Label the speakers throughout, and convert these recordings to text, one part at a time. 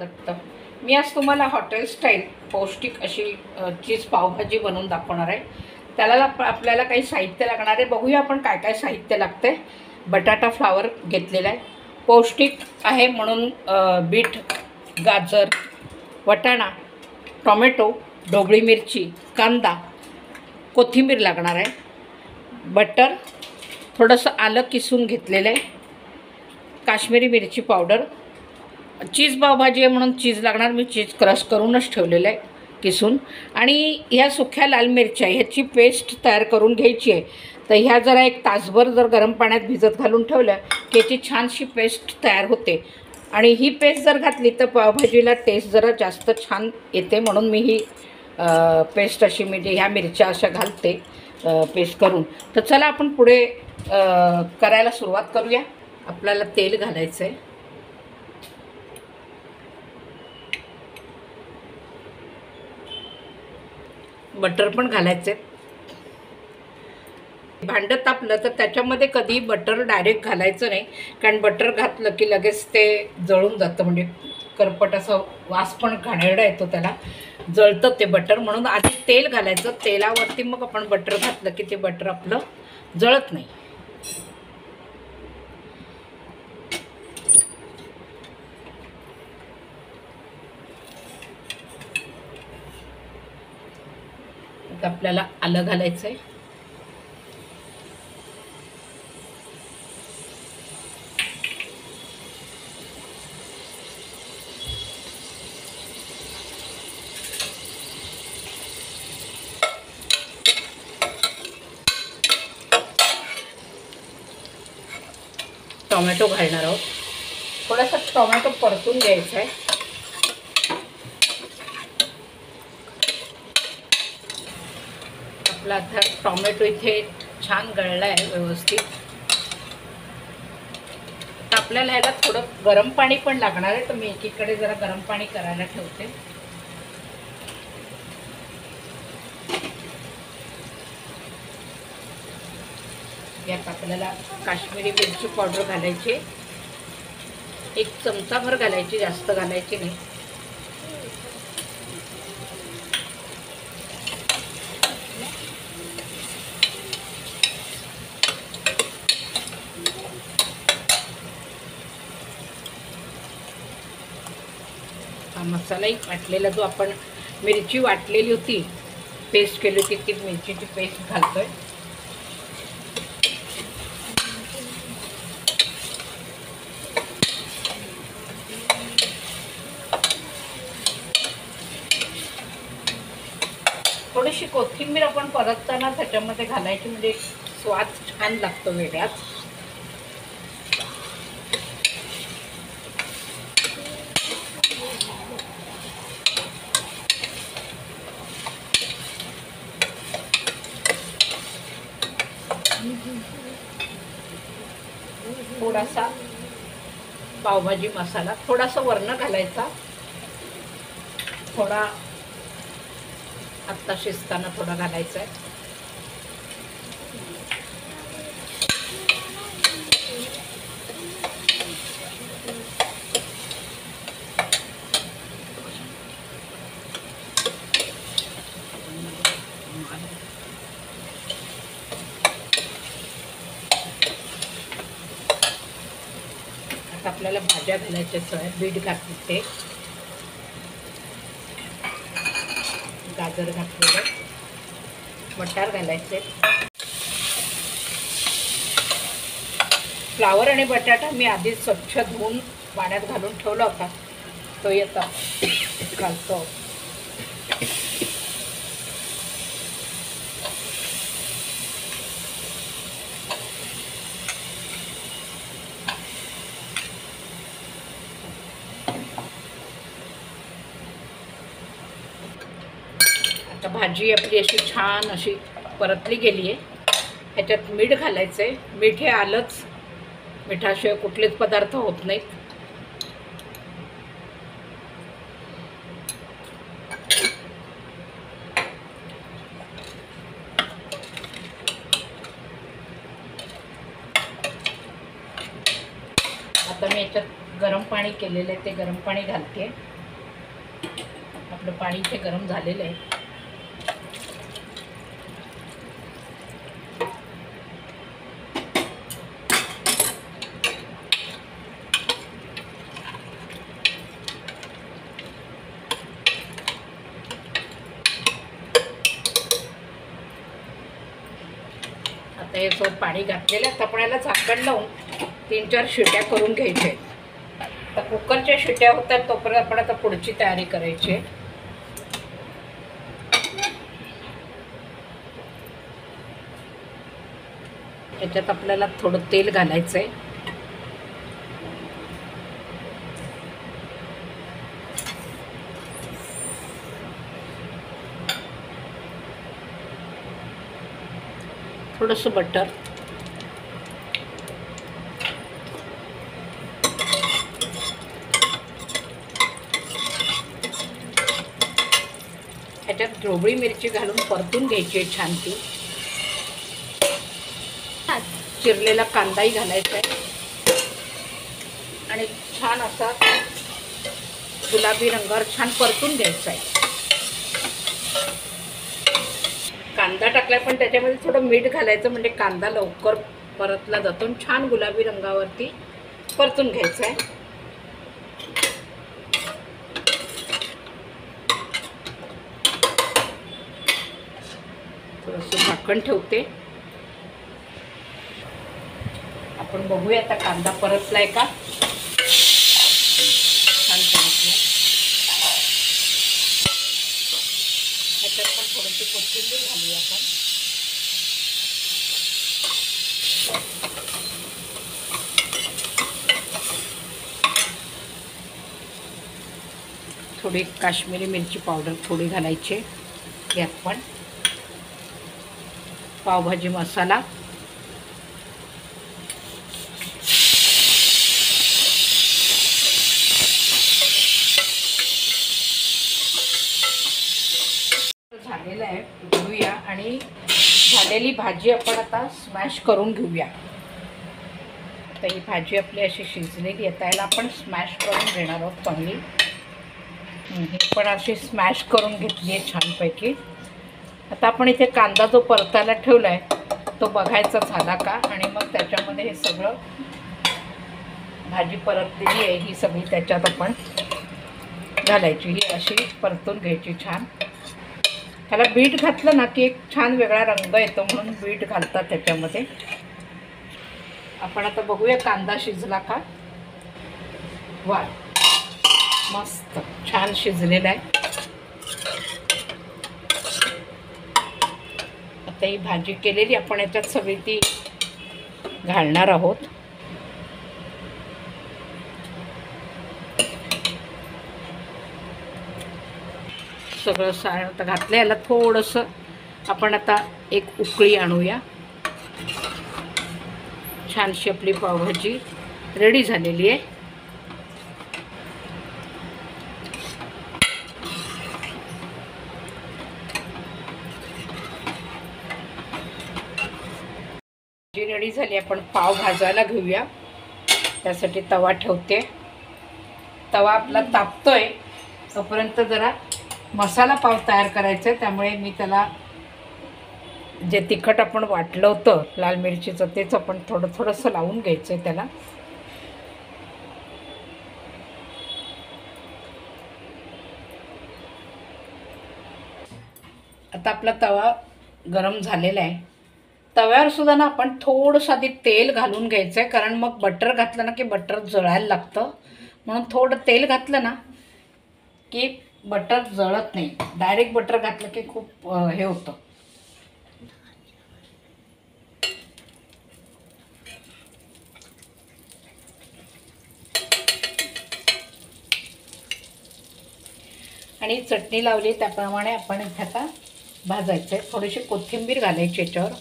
Speaker 1: दत्त. मी आज तुम्हाला hotel style पौष्टिक अशी चीज पावभाजी बनवून दाखवणार आहे. त्याला आपल्याला काही साहित्य लागणार आहे. बघूया आपण काय काय साहित्य लागतंय. बटाटा फ्लावर घेतलेला आहे, पौष्टिक आहे म्हणून. बीट, गाजर, वटाणा, टोमॅटो, ढोबळी मिरची, कांदा, कोथिंबीर लागणार आहे. बटर, थोडंसं आलं किसून घेतलेलं आहे, काश्मीरी मिरची पावडर. चीज पावभाजी आहे म्हणून चीज लागणार. मी चीज क्रश करूनच ठेवलेलं आहे किसून. आणि ह्या सुक्या लाल मिरच्या ह्याची पेस्ट तयार करून घ्यायची आहे. तर ह्या जरा एक तासभर जर गरम पाण्यात भिजत घालून ठेवल्या की याची छानशी पेस्ट तयार होते. आणि ही पेस्ट जर घातली तर पावभाजीला टेस्ट जरा जास्त छान येते, म्हणून मी ही पेस्ट अशी म्हणजे ह्या मिरच्या अशा घालते पेस्ट करून. तर चला आपण पुढे करायला सुरुवात करूया. आपल्याला तेल घालायचं आहे. बटर पण घालायचे. भांडं तापलं तर त्याच्यामध्ये कधी बटर डायरेक्ट घालायचं नाही, कारण बटर घातलं की लगेच ते जळून जातं, म्हणजे करपट असं वास पण घाणेरडा येतो, त्याला जळतं ते बटर. म्हणून आधी तेल घालायचं, तेलावरती मग आपण बटर घातलं की ते बटर आपलं जळत नाही. आता आपल्याला आलं घालायचं आहे. टोमॅटो घालणार आहोत. थोडासा टोमॅटो परतून घ्यायचा आहे. आपला आता टोमॅटो इथे छान गळला आहे व्यवस्थित. आता आपल्याला ह्याला थोडं गरम पाणी पण लागणार आहे, तर मी एकीकडे जरा गरम पाणी करायला ठेवते. यात आपल्याला काश्मीरी मिरची पावडर घालायची, 1 चमचाभर घालायची, जास्त घालायची नाही. हा मसालाही वाटलेला, जो आपण मिरची वाटलेली होती, पेस्ट केली होती, ती मिरचीची पेस्ट घालतोय. थोडीशी कोथिंबीर आपण परतताना त्याच्यामध्ये घालायची, म्हणजे स्वाद छान लागतो वेगळाच. थोडासा पावभाजी मसाला, थोडासा वरण घालायचा, थोडा आत्ता शिजताना थोडा घालायचा आहे. आता आपल्याला भाज्या घालायच्या आहेत. बीट घातले, गाजर घातलेलं, मटार घालायचे. फ्लावर आणि बटाटा मी आधीच स्वच्छ धुवून पाण्यात घालून ठेवला होता, तो येता घालतो. आता भाजी आपली अशी छान अशी परतली गेली आहे. ह्याच्यात मीठ घालायचं आहे. मीठ हे आलंच, मिठाशिवाय कुठलेच पदार्थ होत नाहीत. आता मी याच्यात गरम पाणी केलेलं आहे, ते गरम पाणी घालते. आपलं पाणी इथे गरम झालेलं आहे. आता हे जो पाणी घातलेलं आहे, आता आपण याला झाकण लावून 3-4 शिट्या करून घ्यायच्या आहेत. आता कुकरच्या शिट्या होतात तोपर्यंत आपण आता पुढची तयारी करायची आहे. याच्यात आपल्याला थोडं तेल घालायचं आहे. थोडंसं बटर, याच्यात ढोबळी मिरची घालून परतून घ्यायची आहे छान ती. चिरलेला कांदाही घालायचा आहे आणि छान असा गुलाबी रंगावर छान परतून घ्यायचा आहे. कांदा टाकला पण त्याच्यामध्ये थोडं मीठ घालायचं, म्हणजे कांदा लवकर परतला जातो आणि छान गुलाबी रंगावरती परतून घ्यायचा आहे. थोडंसं झाकण ठेवते. आपण बघूया आता कांदा परतलाय का. छान परतला. त्याच्यात पण थोडीशी कोथिंबीर घालूया आपण. थोडी काश्मीरी मिरची पावडर थोडी घालायची. यात पण पावभाजी मसाला, झालेला आहे. घेऊया आणि झालेली भाजी आपण आता स्मॅश करून घेऊया. आता ही भाजी आपली अशी शिजलेली आहे, त्याला आपण स्मॅश करून घेणार आहोत चांगली. ही पण अशी स्मॅश करून घेतली आहे छानपैकी. आता आपण इथे कांदा जो परतायला ठेवला आहे तो बघायचा झाला का, आणि मग त्याच्यामध्ये हे सगळं भाजी परतलेली आहे ही सगळी त्याच्यात आपण घालायची. ही अशी परतून घ्यायची छान. त्याला बीट घातलं ना की एक छान वेगळा रंग येतो, म्हणून बीट घालतात त्याच्यामध्ये. आपण आता बघूया कांदा शिजला का. वा, मस्त छान शिजलेला आहे. आता ही भाजी केलेली आपण याच्यात सगळी ती घालणार आहोत. सगळं सारण आता घातलं. याला थोडंसं आपण आता एक उकळी आणूया. छानशी आपली पावभाजी रेडी झालेली आहे. जी रेडी झाली. आपण पाव भाजायला घेऊया. त्यासाठी तवा ठेवते. तवा आपला तापतोय तोपर्यंत जरा मसाला पाव तयार करायचा आहे. त्यामुळे मी त्याला जे तिखट आपण वाटलं होतं लाल मिरचीचं तेच आपण थोडंसं लावून घ्यायचं आहे त्याला. आता आपला तवा गरम झालेला आहे. तव्यावर सुद्धा ना आपण थोडंसं आधी तेल घालून घ्यायचं आहे, कारण मग बटर घातलं ना की बटर जळायला लागतं. म्हणून थोडं तेल घातलं ना की बटर जळत नाही. डायरेक्ट बटर घातलं की खूप हे होतं. आणि चटणी लावली त्याप्रमाणे आपण इथे आता भाजायचं आहे. थोडीशी कोथिंबीर घालायची याच्यावर.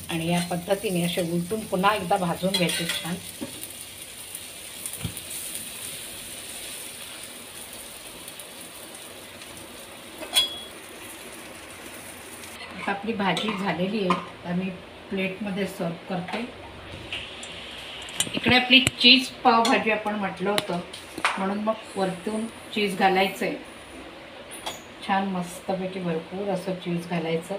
Speaker 1: आणि या पद्धतीने असे उलटून पुन्हा एकदा भाजून घ्यायचे छान. आता आपली भाजी झालेली आहे, आम्ही प्लेटमध्ये सर्व करते. इकडे आपली चीज पावभाजी आपण म्हटलं होतं, म्हणून मग वरतून चीज घालायचं आहे. छान मस्तपैकी भरपूर असं चीज घालायचं.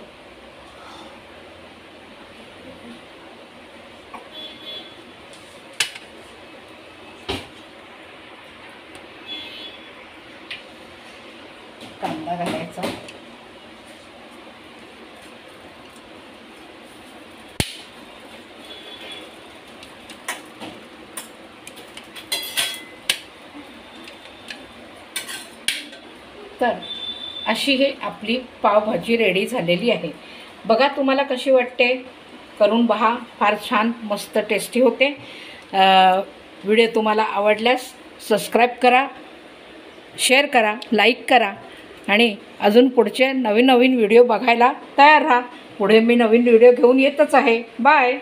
Speaker 1: कांदा घालायचा. तर अशी ही आपली पावभाजी रेडी झालेली आहे. बघा तुम्हाला कशी वाटते, करून पहा. फार छान मस्त टेस्टी होते. व्हिडिओ तुम्हाला आवडल्यास सबस्क्राईब करा, शेअर करा, लाईक करा आणि अजून पुढचे नवीन नवीन व्हिडिओ बघायला तयार राहा. पुढे मी नवीन व्हिडिओ घेऊन येतच आहे. बाय.